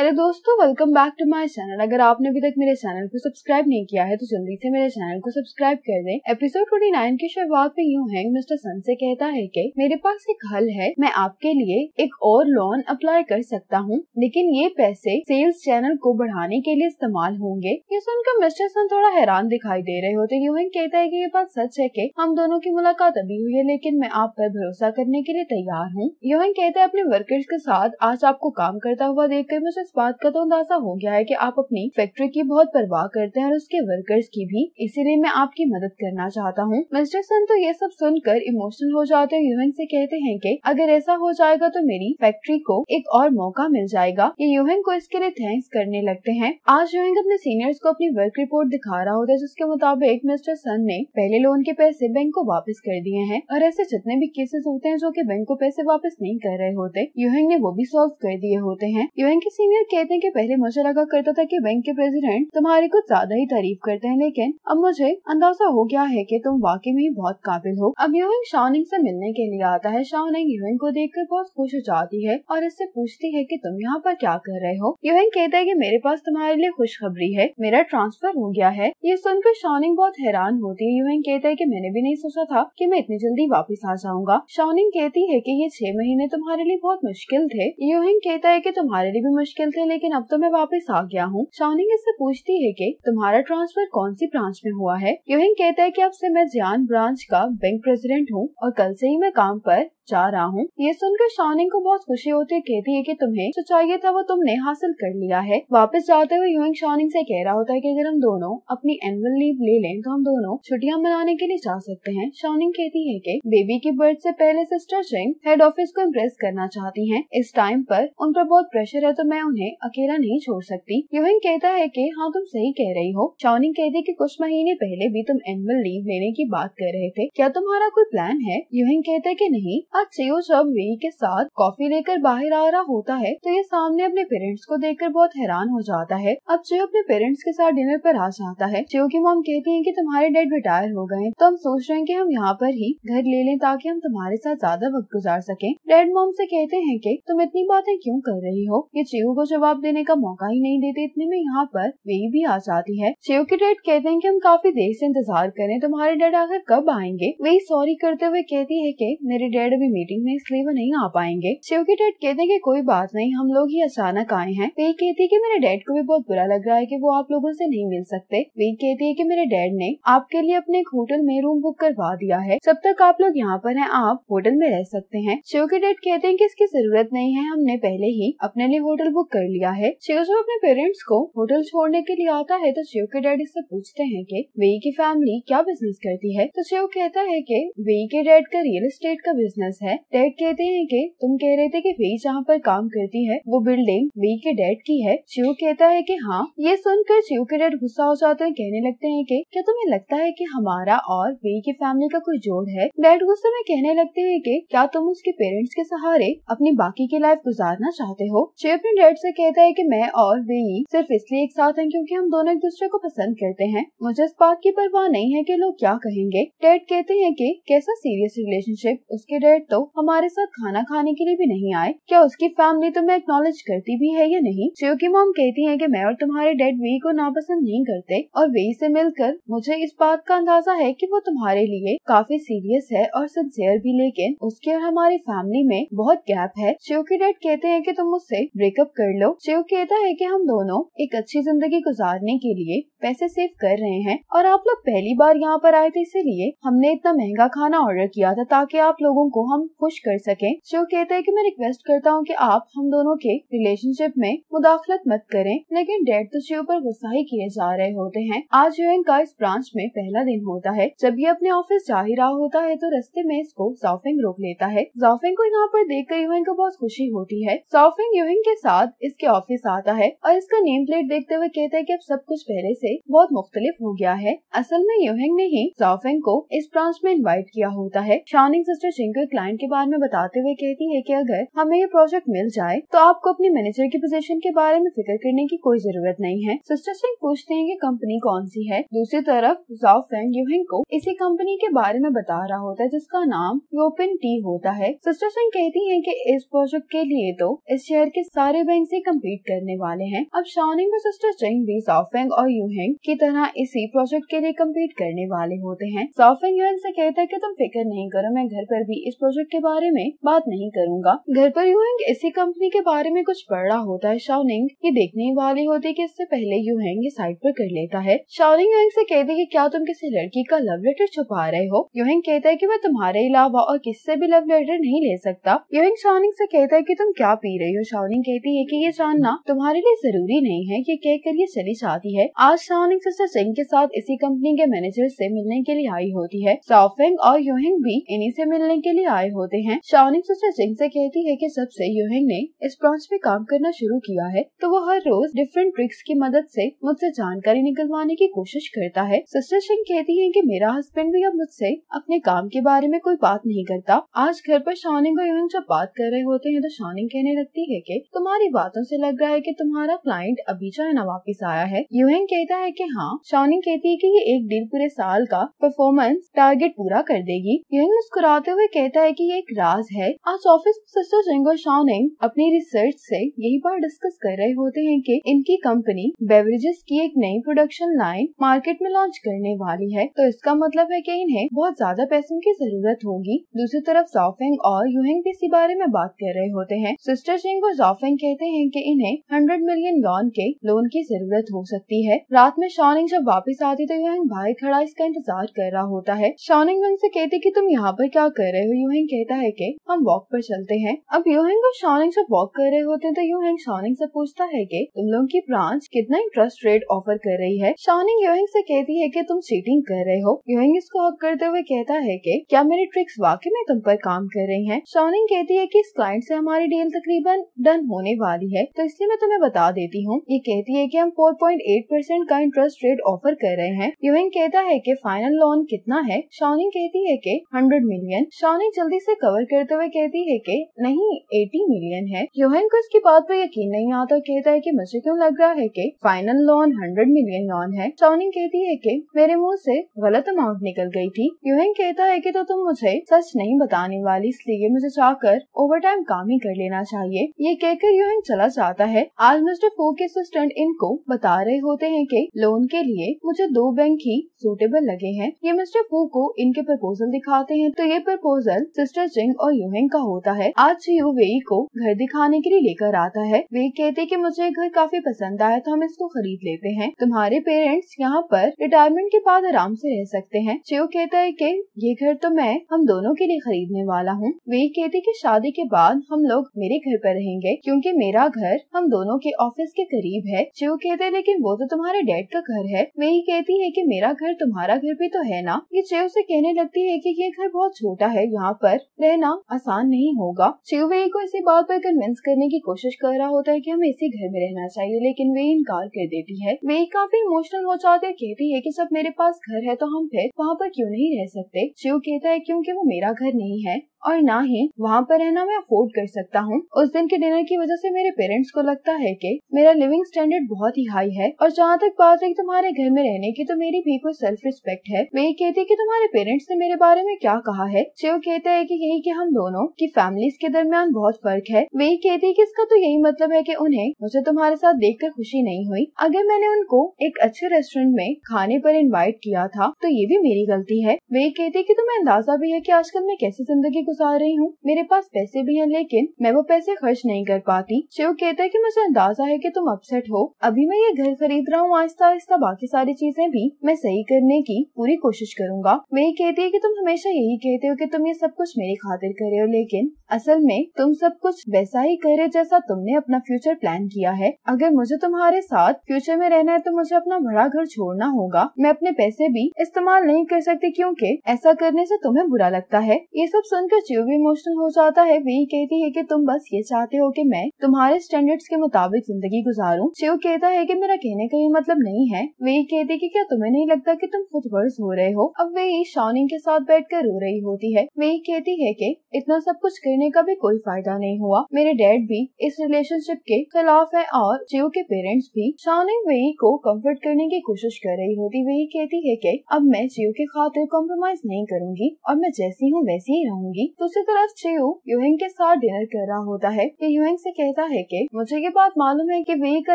Hello दोस्तों, welcome back to my channel. अगर आपने अभी तक मेरे चैनल को सब्सक्राइब नहीं किया है तो जल्दी से मेरे चैनल को सब्सक्राइब कर दें। एपिसोड 29 की शुरुआत में यूं हैंक मिस्टर सन से कहता है कि मेरे पास एक हल है, मैं आपके लिए एक और लोन अप्लाई कर सकता हूं, लेकिन ये पैसे सेल्स चैनल को बढ़ाने के लिए इस्तेमाल होंगे। ये सुनकर मिस्टर सन थोड़ा हैरान दिखाई दे रहे होते। यूं हैंक कहता है कि ये बात सच है कि हम दोनों की मुलाकात अभी हुई है, लेकिन मैं आप पर भरोसा करने के लिए तैयार हूँ। यूं हैंक कहता है अपने वर्कर्स के साथ आज आपको काम करता हुआ देखकर मुझे इस बात का तो अंदाजा हो गया है कि आप अपनी फैक्ट्री की बहुत परवाह करते हैं और उसके वर्कर्स की भी, इसीलिए मैं आपकी मदद करना चाहता हूँ। मिस्टर सन तो ये सब सुनकर इमोशनल हो जाते हैं। यूहेंग से कहते हैं कि अगर ऐसा हो जाएगा तो मेरी फैक्ट्री को एक और मौका मिल जाएगा। ये यूहेंग को इसके लिए थैंक्स करने लगते हैं। आज यूहेंग अपने सीनियर्स को अपनी वर्क रिपोर्ट दिखा रहा होता है, जिसके मुताबिक मिस्टर सन ने पहले लोन के पैसे बैंक को वापस कर दिए हैं और ऐसे जितने भी केसेस होते हैं जो कि बैंक को पैसे वापस नहीं कर रहे होते, यूहेंग ने वो भी सॉल्व कर दिए होते हैं। यूहेंग के सीनियर कहते हैं कि पहले मुझे लगा करता था कि बैंक के प्रेसिडेंट तुम्हारी कुछ ज्यादा ही तारीफ करते हैं, लेकिन अब मुझे अंदाजा हो गया है कि तुम वाकई में ही बहुत काबिल हो। अब यूहेंग शाओनिंग से मिलने के लिए आता है। शाओनिंग यूहेंग को देखकर बहुत खुश हो जाती है और इससे पूछती है कि तुम यहाँ पर क्या कर रहे हो। यूहेंग कहता है कि मेरे पास तुम्हारे लिए खुशखबरी है, मेरा ट्रांसफर हो गया है। ये सुनकर शाओनिंग बहुत हैरान होती है। यूहेंग कहता है कि मैंने भी नहीं सोचा था कि मैं इतनी जल्दी वापस आ जाऊंगा। शाओनिंग कहती है कि ये 6 महीने तुम्हारे लिए बहुत मुश्किल थे। यूहेंग कहता है कि तुम्हारे लिए भी मुश्किल थे, लेकिन अब तो मैं वापस आ गया हूँ। शाओनिंग इससे पूछती है कि तुम्हारा ट्रांसफर कौन सी ब्रांच में हुआ है। यूहेंग कहता है कि अब से मैं जियान ब्रांच का बैंक प्रेसिडेंट हूँ और कल से ही मैं काम पर जा रहा हूँ। ये सुनकर शाओनिंग को बहुत खुशी होती है। कहती है कि तुम्हें जो चाहिए था वो तुमने हासिल कर लिया है। वापस जाते हुए यूहेंग शाओनिंग से कह रहा होता है कि अगर हम दोनों अपनी एनुअल लीव ले लें तो हम दोनों छुट्टियां मनाने के लिए जा सकते हैं। शाओनिंग कहती है कि बेबी की बर्थ से पहले सिस्टर चिंग हेड ऑफिस को इम्प्रेस करना चाहती हैं। इस टाइम पर उन पर बहुत प्रेशर है तो मैं उन्हें अकेला नहीं छोड़ सकती। यूहेंग कहता है कि हाँ तुम सही कह रही हो। शाओनिंग कहती है कि कुछ महीने पहले भी तुम एनुअल लीव लेने की बात कर रहे थे, क्या तुम्हारा कोई प्लान है। यूहेंग कहता है कि नहीं। आज चियो जब वेई के साथ कॉफी लेकर बाहर आ रहा होता है तो ये सामने अपने पेरेंट्स को देखकर बहुत हैरान हो जाता है। अब चियो अपने पेरेंट्स के साथ डिनर पर आ जाता है। चियो की मॉम कहती है कि तुम्हारे डैड रिटायर हो गए तो हम सोच रहे हैं कि हम यहाँ पर ही घर ले लें ताकि हम तुम्हारे साथ ज्यादा वक्त गुजार सकें। डैड मॉम से कहते हैं कि तुम इतनी बातें क्यों कर रही हो। ये चियो को जवाब देने का मौका ही नहीं देते। इतने में यहाँ पर वेई भी आ जाती है। चियो के डैड कहते हैं कि हम काफी देर से इंतजार करें, तुम्हारे डैड आखिर कब आएंगे। वेई सॉरी करते हुए कहती है कि मेरे डैड अभी मीटिंग में इसलिए वो नहीं आ पाएंगे। चियो के डैड कहते हैं कि कोई बात नहीं, हम लोग ही अचानक आए हैं। वेई कहती है कि मेरे डैड को भी बहुत बुरा लग रहा है कि वो आप लोगों से नहीं मिल सकते। वेई कहती है कि मेरे डैड ने आपके लिए अपने एक होटल में रूम बुक करवा दिया है, जब तक आप लोग यहाँ पर हैं आप होटल में रह सकते हैं। चियो के डैड कहते हैं कि इसकी जरूरत नहीं है, हमने पहले ही अपने लिए होटल बुक कर लिया है। चियो जब अपने पेरेंट्स को होटल छोड़ने के लिए आता है तो चियो के डैड इससे पूछते हैं कि वेई की फैमिली क्या बिजनेस करती है। तो चियो कहता है कि वेई के डैड का रियल एस्टेट का बिजनेस है। डैड कहते हैं कि तुम कह रहे थे कि वेई जहाँ पर काम करती है वो बिल्डिंग वेई के डैड की है। चियो कहता है कि हाँ। ये सुनकर चियो के डैड गुस्सा हो जाते हैं, कहने लगते हैं कि क्या तुम्हें लगता है कि हमारा और वेई की फैमिली का कोई जोड़ है। डैड गुस्से में कहने लगते हैं कि क्या तुम उसके पेरेंट्स के सहारे अपनी बाकी की लाइफ गुजारना चाहते हो। चियो अपने डैड से कहता है कि मैं और वेई सिर्फ इसलिए एक साथ हैं क्योंकि हम दोनों एक दूसरे को पसंद करते हैं, मुझे इस बात की परवाह नहीं है कि लोग क्या कहेंगे। डैड कहते हैं कि कैसा सीरियस रिलेशनशिप। उसके डैड तो हमारे साथ खाना खाने के लिए भी नहीं आए, क्या उसकी फैमिली तुम्हें एक्नॉलेज करती भी है या नहीं। चियो की मॉम कहती है कि मैं और तुम्हारे डैड वेई को नापसंद नहीं करते और वेई से मिलकर मुझे इस बात का अंदाजा है कि वो तुम्हारे लिए काफी सीरियस है और सिंसियर भी, लेकिन उसके और हमारी फैमिली में बहुत गैप है। चियो के डैड कहते हैं कि तुम मुझसे ब्रेकअप कर लो। चियो कहता है कि हम दोनों एक अच्छी जिंदगी गुजारने के लिए पैसे सेव कर रहे हैं और आप लोग पहली बार यहाँ पर आए थे, इसीलिए हमने इतना महंगा खाना ऑर्डर किया था ताकि आप लोगों को हम खुश कर सकें। चियो कहता है कि मैं रिक्वेस्ट करता हूँ कि आप हम दोनों के रिलेशनशिप में मुदाखलत मत करें, लेकिन डैड तो चियो पर गुस्सा ही किए जा रहे होते हैं। आज यूहेंग का इस ब्रांच में पहला दिन होता है। जब ये अपने ऑफिस जा ही रहा होता है तो रास्ते में इसको ज़ाओफेंग रोक लेता है। ज़ाओफेंग को यहाँ पर देखकर यूहेंग को बहुत खुशी होती है। ज़ाओफेंग यूहेंग के साथ इसके ऑफिस आता है और इसका नेम प्लेट देखते हुए कहता है कि अब सब कुछ पहले से बहुत मुख्तलिफ हो गया है। असल में यूहेंग ने ही ज़ाओफेंग को इस ब्रांच में इनवाइट किया होता है। शाओनिंग सिस्टर चिंग को क्लाइंट के बारे में बताते हुए कहती है कि अगर हमें ये प्रोजेक्ट मिल जाए तो आपको अपनी मैनेजर की पोजीशन के बारे में फिक्र करने की कोई जरूरत नहीं है। सिस्टर सिंह पूछते हैं कि कंपनी कौन सी है। दूसरी तरफ जाओ फेंग यूहिंग को इसी कंपनी के बारे में बता रहा होता है जिसका नाम यूपिन टी होता है। सिस्टर सिंह कहती है कि इस प्रोजेक्ट के लिए तो इस शहर के सारे बैंक से कम्पीट करने वाले हैं। अब शाओनिंग और सिस्टर सिंह भी जाओ फेंग और यूहिंग की तरह इसी प्रोजेक्ट के लिए कम्पीट करने वाले होते हैं। जाओ फेंग यूहिंग से कहता है कि तुम फिक्र नहीं करो, मैं घर पर भी इस प्रोजेक्ट के बारे में बात नहीं करूंगा। घर पर यूहिंग इसी कंपनी के बारे में कुछ पढ़ रहा होता है। शाओनिंग ये देखने वाली होती है कि इससे पहले यूहिंग ये साइड पर कर लेता है। शाओनिंग यूहिंग से कहती है कि क्या तुम किसी लड़की का लव लेटर छुपा रहे हो। यूहिंग कहता है कि मैं तुम्हारे अलावा और किससे भी लव लेटर नहीं ले सकता। यूहिंग शाओनिंग से कहता है कि तुम क्या पी रही हो। शाओनिंग कहती है कि ये जानना तुम्हारे लिए जरूरी नहीं है। ये कहकर ये चली जाती है। आज शाओनिंग सिस्टर सिंह के साथ इसी कंपनी के मैनेजर से मिलने के लिए आई होती है। जाओ फेंग और यूहिंग भी इन्हीं से मिलने के लिए आए होते हैं। शाओनिंग सिस्टर सिंह से कहती है कि सबसे यूहिंग ने इस ब्रांच में काम करना शुरू किया है तो वो हर रोज डिफरेंट ट्रिक्स की मदद से मुझसे जानकारी निकलवाने की कोशिश करता है। सिस्टर सिंह कहती है कि मेरा हस्बैंड भी अब मुझसे अपने काम के बारे में कोई बात नहीं करता। आज घर पर शाओनिंग और यूहिंग जब बात कर रहे होते हैं तो शाओनिंग कहने लगती है कि तुम्हारी बातों से लग रहा है कि तुम्हारा क्लाइंट अभी चाइना वापस आया है। यूहिंग कहता है कि हाँ। शाओनिंग कहती है कि ये एक डील पूरे साल का परफॉर्मेंस टारगेट पूरा कर देगी। यूहिंग मुस्कुराते हुए कहता है कि ये एक राज है। आज ऑफिस में सिस्टर सिंह और शाओनिंग अपनी रिसर्च से यही बात डिस्कस कर रहे होते हैं कि इनकी कंपनी बेवरेजेस की एक नई प्रोडक्शन लाइन मार्केट में लॉन्च करने वाली है तो इसका मतलब है कि इन्हें बहुत ज्यादा पैसों की जरूरत होगी। दूसरी तरफ जाओ फेंग और यूहिंग भी इसी बारे में बात कर रहे होते हैं। सिस्टर सिंह और जाओ फेंग कहते हैं कि इन्हें 100 मिलियन यॉन के लोन की जरूरत हो सकती है। रात में शाओनिंग जब वापस आती तो यूहिंग बाहर खड़ा इसका इंतजार कर रहा होता है। शाओनिंग यूहिंग से कहती कि तुम यहाँ पर क्या कर रहे हो। यूहिंग कहता है कि हम वॉक पर चलते हैं। अब यूहिंग और शाओनिंग जब वॉक कर रहे होते हैं तो यूहिंग शाओनिंग से पूछता है कि तुम लोगों की ब्रांच कितना इंटरेस्ट रेट ऑफर कर रही है। शाओनिंग यूहिंग से कहती है कि तुम चीटिंग कर रहे हो। यूहिंग इसको हक करते हुए कहता है कि क्या मेरी ट्रिक्स वाकई में तुम पर काम कर रही हैं। शाओनिंग कहती है कि इस क्लाइंट से हमारी डील तकरीबन डन होने वाली है तो इसलिए मैं तुम्हें बता देती हूँ। ये कहती है कि हम 4.8% का इंटरेस्ट रेट ऑफर कर रहे हैं। यूहिंग कहता है कि फाइनल लोन कितना है। शाओनिंग कहती है कि 100 मिलियन। शाओनिंग जल्दी से कवर करते हुए कहती है कि नहीं 80 मिलियन है। यूहिंग को इसकी बात पर यकीन नहीं आता। कहता है कि मुझे क्यों लग रहा है कि फाइनल लोन 100 मिलियन यॉन है। शाओनिंग कहती है कि मेरे मुंह से गलत अमाउंट निकल गई थी। यूहिंग कहता है कि तो तुम मुझे सच नहीं बताने वाली इसलिए मुझे चाहकर ओवरटाइम काम ही कर लेना चाहिए। ये कहकर यूहिंग चला जाता है। आज मिस्टर फू के असिस्टेंट इनको बता रहे होते हैं कि लोन के लिए मुझे 2 बैंक ही सूटेबल लगे हैं। ये मिस्टर फू को इनके प्रपोजल दिखाते हैं तो ये प्रपोजल सिस्टर जिंग और यूहिंग का होता है। आज यू वेई को घर दिखाने के लिए लेकर आता है। वे कहते कि मुझे घर काफी पसंद आया तो हम इसको खरीद लेते हैं। तुम्हारे पेरेंट्स यहाँ पर रिटायरमेंट के बाद आराम से रह सकते हैं। चियो कहता है कि ये घर तो मैं हम दोनों के लिए खरीदने वाला हूँ। वे कहते कि शादी के बाद हम लोग मेरे घर पर रहेंगे क्योंकि मेरा घर हम दोनों के ऑफिस के करीब है। चियो कहते हैं लेकिन वो तो तुम्हारे डैड का घर है। वे कहती है कि मेरा घर तुम्हारा घर भी तो है ना। ये चियो से कहने लगती है कि ये घर बहुत छोटा है, यहाँ पर रहना आसान नहीं होगा। चियो वे को इसी बात पर कन्विंस करने की कोशिश कर रहा होता है कि हमें इसी घर में रहना चाहिए लेकिन वे इनकार कर देती है। वे काफी इमोशनल हो जाती है। कहती है कि जब मेरे पास घर है तो हम फिर वहाँ पर क्यों नहीं रह सकते। चियो कहता है क्योंकि वो मेरा घर नहीं है और ना ही वहाँ पर रहना मैं अफोर्ड कर सकता हूँ। उस दिन के डिनर की वजह से मेरे पेरेंट्स को लगता है कि मेरा लिविंग स्टैंडर्ड बहुत ही हाई है और जहाँ तक बात है तुम्हारे घर में रहने की तो मेरी भी कोई सेल्फ रिस्पेक्ट है। वे कहते कि तुम्हारे पेरेंट्स ने मेरे बारे में क्या कहा है। चियो कहता है कि यही कि हम दोनों की फैमिलीज के दरमियान बहुत फर्क है। वे कहती है कि इसका तो यही मतलब है कि उन्हें मुझे तुम्हारे साथ देखकर खुशी नहीं हुई। अगर मैंने उनको एक अच्छे रेस्टोरेंट में खाने पर इनवाइट किया था तो ये भी मेरी गलती है। वे कहती कि तुम्हें अंदाजा भी है कि आजकल मैं कैसी जिंदगी गुजार रही हूँ। मेरे पास पैसे भी हैं लेकिन मैं वो पैसे खर्च नहीं कर पाती। शिव कहता है कि मुझे अंदाजा है कि तुम अपसेट हो। अभी मैं ये घर खरीद रहा हूँ, आहिस्ता आहिस्ता बाकी सारी चीजें भी मैं सही करने की पूरी कोशिश करूंगा। वे कहती है कि तुम हमेशा यही कहते हो कि तुम ये सब कुछ मेरी खातिर कर रहे हो लेकिन असल में तुम सब कुछ वैसा ही करे जैसा तुमने अपना फ्यूचर प्लान किया है। अगर मुझे तुम्हारे साथ फ्यूचर में रहना है तो मुझे अपना बड़ा घर छोड़ना होगा। मैं अपने पैसे भी इस्तेमाल नहीं कर सकती क्योंकि ऐसा करने से तुम्हें बुरा लगता है। ये सब सुनकर चियो भी इमोशनल हो जाता है। वही कहती है कि तुम बस ये चाहते हो कि मैं तुम्हारे स्टैंडर्ड्स के मुताबिक जिंदगी गुजारूं। चियो कहता है कि मेरा कहने का ये मतलब नहीं है। वही कहती कि क्या तुम्हें नहीं लगता कि तुम खुद वर्ज हो रहे हो। अब वही शाओनिंग के साथ बैठकर रो रही होती है। वही कहती है कि इतना सब कुछ करने का भी कोई फायदा नहीं हुआ। मेरे डैड भी इस रिलेशनशिप के खिलाफ है और चियो के पेरेंट्स भी। शाओनिंग वही को कंफर्ट करने की कोशिश कर रही होती। वही कहती है कि अब मैं चियो के खातिर कॉम्प्रोमाइज नहीं करूंगी और मैं जैसी हूँ वैसी ही रहूंगी। दूसरी तरफ चियो यूहिंग के साथ डिनर कर रहा होता है। यूहिंग से कहता है कि मुझे ये बात मालूम है कि वही का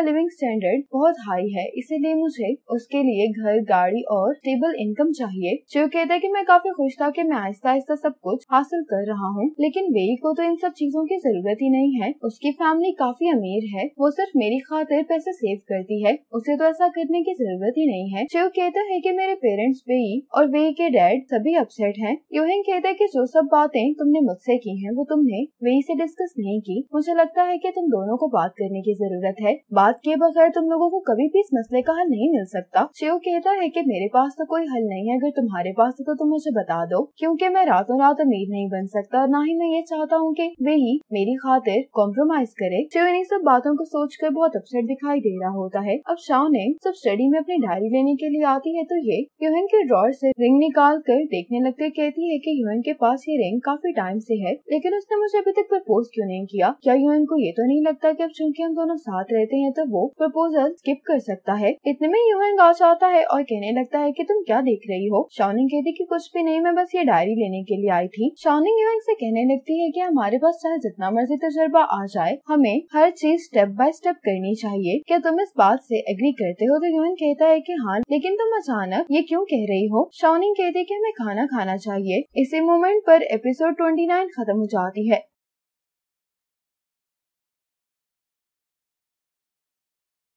लिविंग स्टैंडर्ड बहुत हाई है, इसीलिए मुझे उसके लिए घर, गाड़ी और स्टेबल इनकम चाहिए। चियो कहता है कि मैं काफी खुश था कि मैं आहिस्ता आहिस्ता सब कुछ हासिल कर रहा हूँ, लेकिन वेई को तो इन सब चीजों की जरूरत ही नहीं है। उसकी फैमिली काफी अमीर है, वो सिर्फ मेरी खातिर पैसे सेव करती है, उसे तो ऐसा करने की जरूरत ही नहीं है। चियो कहता है कि मेरे पेरेंट्स वेई और वेई के डैड सभी अपसेट हैं। यूहिंग कहता है कि जो सब बातें तुमने मुझसे की हैं वो तुमने वेई से डिस्कस नहीं की। मुझे लगता है कि तुम दोनों को बात करने की जरूरत है। बात के बगैर तुम लोगों को कभी भी इस मसले का हल नहीं मिल सकता। चियो कहता है कि मेरे पास तो कोई हल नहीं है, अगर तुम्हारे पास है तो तुम मुझे बता दो, क्योंकि मैं रातों रात अमीर नहीं बन सकता और ना ही मैं ये चाहता हूँ कि वे ही मेरी खातिर कॉम्प्रोमाइज करे। चियो इन सब बातों को सोचकर बहुत अपसेट दिखाई दे रहा होता है। अब शाओनिंग सब स्टडी में अपनी डायरी लेने के लिए आती है तो ये यूहिंग के ड्रॉअर से रिंग निकाल कर देखने लगते। कहती है कि यूहिंग के पास ये रिंग काफी टाइम से है, लेकिन उसने मुझे अभी तक प्रपोज क्यों नहीं किया। क्या यूहिंग को ये तो नहीं लगता कि अब चूंकि हम दोनों साथ रहते हैं तो वो प्रपोजल स्किप कर सकता है। इतने में यूहिंग आ जाता है और कहने लगता है कि तुम क्या देख रही हो। शाओनिंग कहती कि कुछ भी नहीं, मैं बस ये डायरी लेने के लिए आई थी। शाओनिंग यूहिंग से कहने लगती है कि हमारे पास चाहे जितना मर्जी तजुर्बा आ जाए, हमें हर चीज स्टेप बाय स्टेप करनी चाहिए। क्या तुम इस बात से एग्री करते हो। तो यूहिंग कहता है कि हाँ, लेकिन तुम अचानक ये क्यों कह रही हो। शाओनिंग कहती है कि हमें खाना खाना चाहिए। इसी मोमेंट पर एपिसोड 29 खत्म हो जाती है।